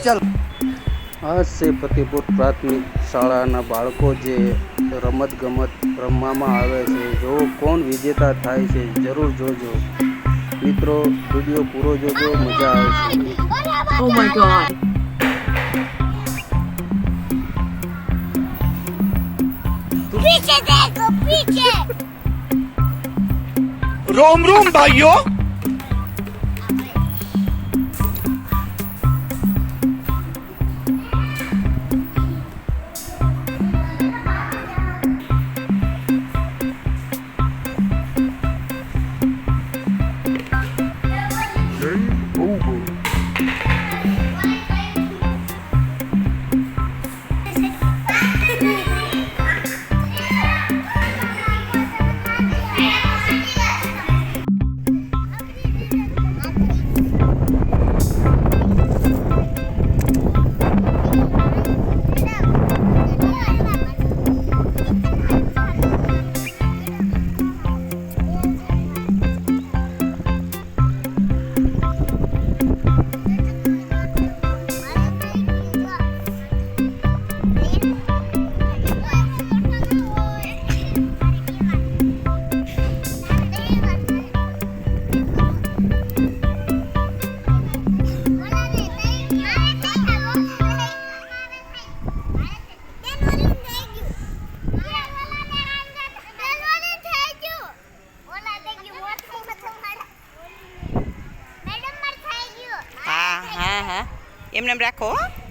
ચાલ. આ છે ફતેપુર પ્રાથમિક શાળાના બાળકો જે રમતગમત રમવામાં આવે છે. જો કોણ વિજેતા થાય છે જરૂર જોજો મિત્રો. વિડીયો પૂરો જોજો, મજા આવશે. Oh my god. पीछे देखो पीछे रोम रोम भाइयों. હા હા હા એમને એમ રાખો હો.